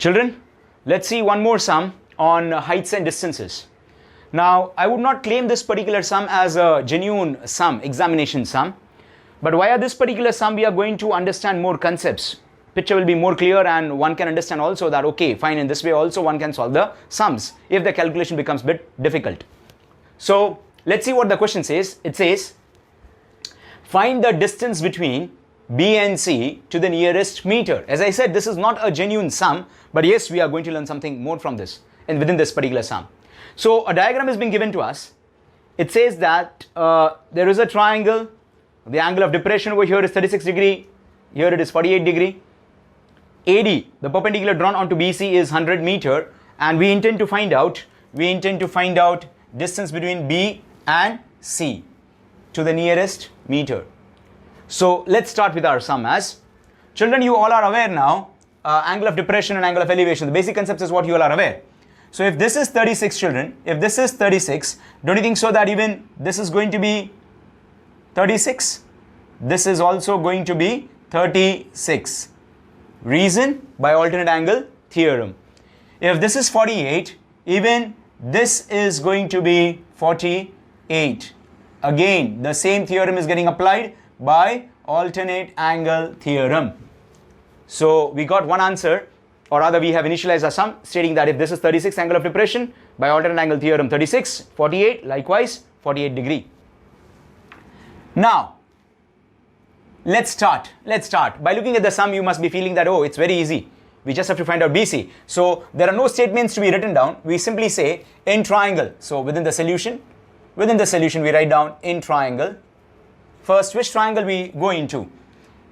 Children, let's see one more sum on heights and distances. Now, I would not claim this particular sum as a genuine sum, examination sum. But via this particular sum, we are going to understand more concepts. Picture will be more clear and one can understand also that, okay, fine, in this way also one can solve the sums if the calculation becomes a bit difficult. So, let's see what the question says. It says, find the distance between B and C to the nearest meter. As I said, this is not a genuine sum, but yes, we are going to learn something more from this and within this particular sum. So, a diagram has been given to us. It says that there is a triangle. The angle of depression over here is 36 degree. Here it is 48 degree. AD, the perpendicular drawn onto BC is 100 meter, and we intend to find out distance between B and C to the nearest meter. So let's start with our sum. As children, you all are aware now, angle of depression and angle of elevation. The basic concept is what you all are aware. So if this is 36, children, if this is 36, don't you think so that even this is going to be 36? This is also going to be 36. Reason? By alternate angle theorem. If this is 48, even this is going to be 48. Again, the same theorem is getting applied by alternate angle theorem. So we got one answer, or rather we have initialized a sum stating that if this is 36 angle of depression, by alternate angle theorem 36, 48, likewise 48 degree. Now, let's start. By looking at the sum, you must be feeling that, oh, it's very easy. We just have to find out BC. So there are no statements to be written down. We simply say in triangle. So within the solution we write down in triangle. First, which triangle we go into?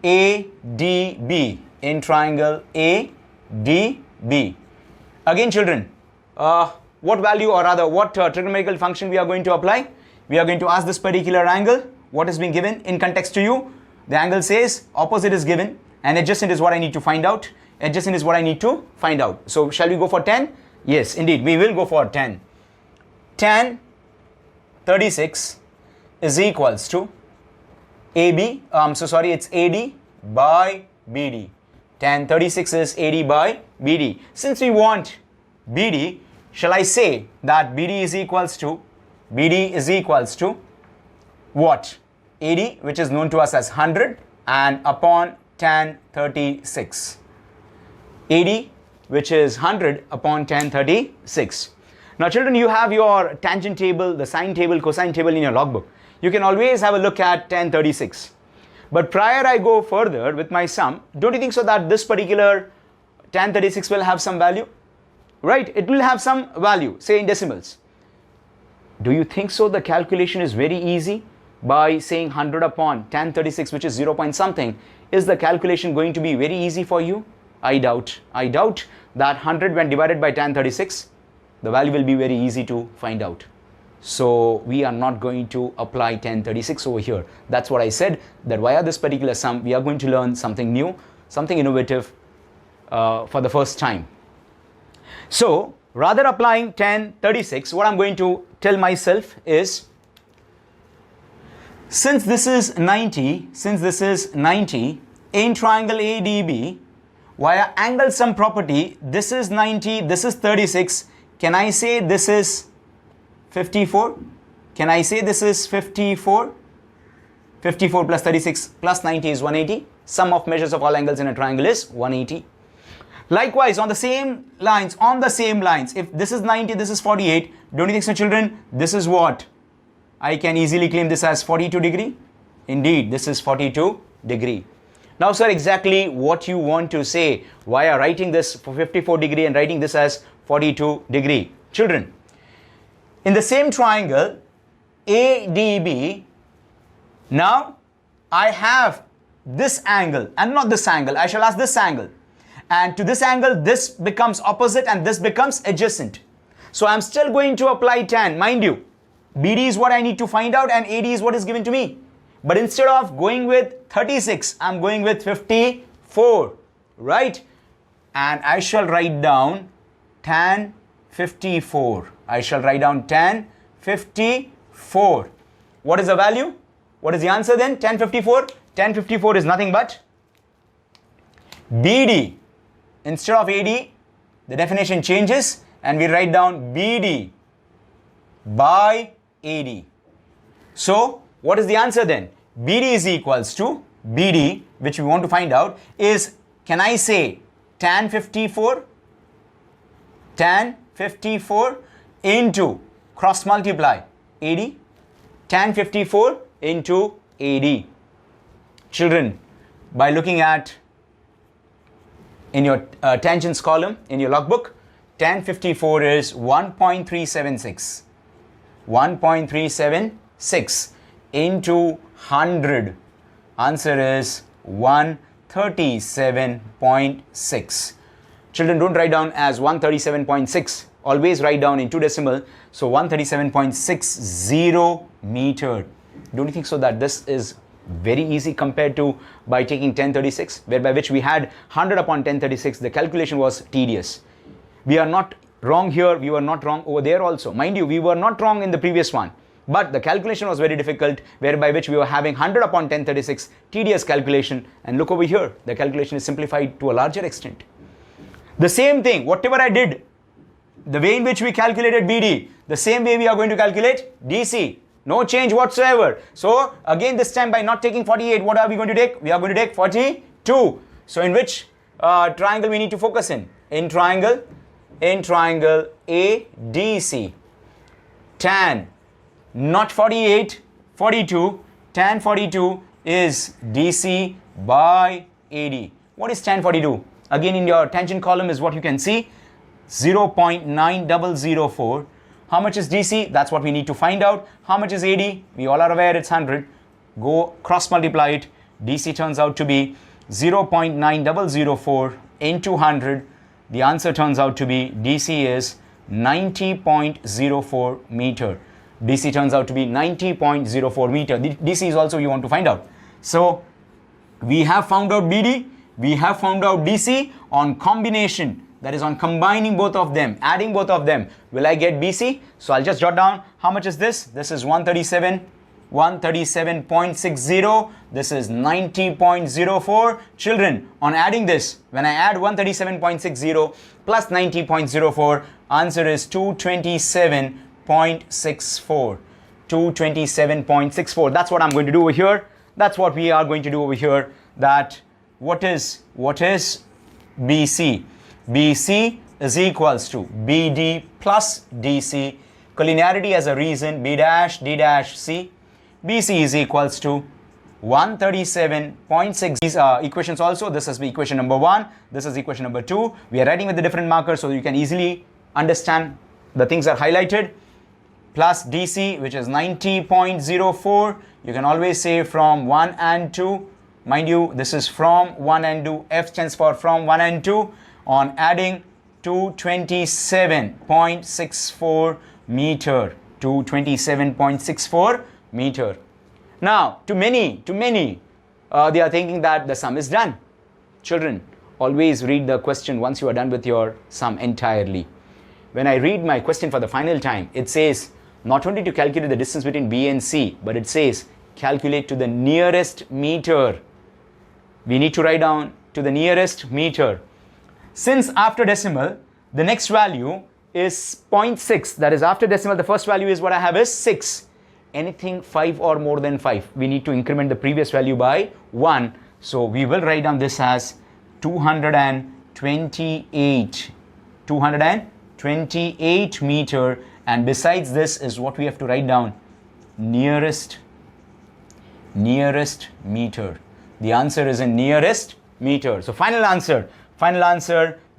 ADB. In triangle ADB. Again, children, what value, or rather what trigonometrical function we are going to apply? We are going to ask this particular angle what is being given in context to you. The angle says opposite is given and adjacent is what I need to find out. So shall we go for 10? Yes, indeed, we will go for 10. Tan 36 is equals to it's AD by BD. Tan 36 is AD by BD. Since we want BD, shall I say that BD is equals to what? AD, which is known to us as 100, and upon tan 36. AD, which is 100 upon tan 36. Now children, you have your tangent table, the sine table, cosine table in your logbook. You can always have a look at tan 36. But prior I go further with my sum, don't you think so that this particular tan 36 will have some value? Right, it will have some value, say in decimals. Do you think so the calculation is very easy? By saying 100 upon tan 36, which is 0 point something, is the calculation going to be very easy for you? I doubt that 100 when divided by tan 36, the value will be very easy to find out. So we are not going to apply tan 36 over here. That's what I said, that via this particular sum, we are going to learn something new, something innovative for the first time. So rather applying tan 36, what I'm going to tell myself is, since this is 90, in triangle ADB, via angle sum property, this is 90, this is 36. Can I say this is 54? 54 plus 36 plus 90 is 180. Sum of measures of all angles in a triangle is 180. Likewise, on the same lines, if this is 90, this is 48, don't you think so, children? This is what? I can easily claim this as 42 degree. Indeed, this is 42 degree. Now, sir, exactly what you want to say via writing this for 54 degree and writing this as 42 degree. Children, in the same triangle ADB, now I have this angle and not this angle. I shall ask this angle. And to this angle, this becomes opposite and this becomes adjacent. So I'm still going to apply tan. Mind you, BD is what I need to find out and AD is what is given to me. But instead of going with 36, I'm going with 54, right? And I shall write down tan 54. I shall write down tan 54. What is the value? What is the answer then? Tan 54. Tan 54 is nothing but BD. Instead of AD, the definition changes and we write down BD by AD. So what is the answer then? BD is equals to BD, which we want to find out, is, can I say tan 54? Tan 54 into cross multiply AD. Tan 54 into AD. Children, by looking at in your tangents column in your logbook, tan 54 is 1.376. 1.376 into 100. Answer is 137.6. Children, don't write down as 137.6. Always write down in 2 decimal. So 137.60 meter. Don't you think so that this is very easy compared to by taking 1036, whereby which we had 100 upon 1036. The calculation was tedious. We are not wrong here. We were not wrong over there also. Mind you, we were not wrong in the previous one. But the calculation was very difficult, whereby which we were having 100 upon 1036, tedious calculation. And look over here, the calculation is simplified to a larger extent. The same thing, whatever I did, the way in which we calculated BD, the same way we are going to calculate DC. No change whatsoever. So again, this time by not taking 48, what are we going to take? We are going to take 42. So in which triangle we need to focus in? In triangle ADC. Tan, not 48, 42. Tan 42 is DC by AD. What is tan 42? Again, in your tangent column is what you can see, 0.9004. How much is DC? That's what we need to find out. How much is AD? We all are aware it's 100. Go cross multiply it. DC turns out to be 0.9004 into 100. The answer turns out to be DC is 90.04 meter. DC turns out to be 90.04 meter. The DC is also you want to find out. So we have found out BD. We have found out DC on combination. That is on combining both of them, adding both of them. Will I get BC? So I'll just jot down, how much is this? This is 137.60. This is 90.04. Children, on adding this, when I add 137.60 plus 90.04, answer is 227.64. 227.64. That's what I'm going to do over here. That's what we are going to do over here. That what is BC? BC is equals to BD plus DC. Collinearity as a reason, B dash D dash C. BC is equals to 137.6. These equations also, this is equation number 1, this is equation number 2. We are writing with the different markers so you can easily understand the things are highlighted. Plus DC, which is 90.04. You can always say from 1 and 2. Mind you, this is from 1 and 2. F stands for from 1 and 2. On adding 227.64 meter. 227.64 meter. Now, to many, they are thinking that the sum is done. Children, always read the question once you are done with your sum entirely. When I read my question for the final time, it says not only to calculate the distance between B and C, but it says calculate to the nearest meter. We need to write down to the nearest meter. Since after decimal, the next value is 0.6. That is after decimal, the first value is what I have is 6. Anything 5 or more than 5, we need to increment the previous value by 1. So we will write down this as 228. 228 meter. And besides this is what we have to write down, nearest meter. The answer is in nearest meter. So final answer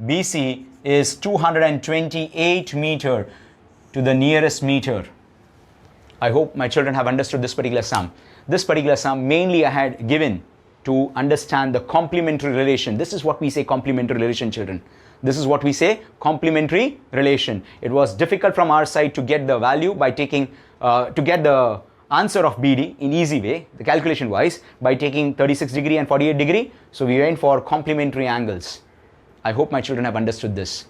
BC is 228 meter to the nearest meter. I hope my children have understood this particular sum. This particular sum mainly I had given to understand the complementary relation. This is what we say complementary relation, children. This is what we say complementary relation. It was difficult from our side to get the value by taking, to get the answer of BD in easy way, the calculation wise, by taking 36 degree and 48 degree. So we went for complementary angles. I hope my children have understood this.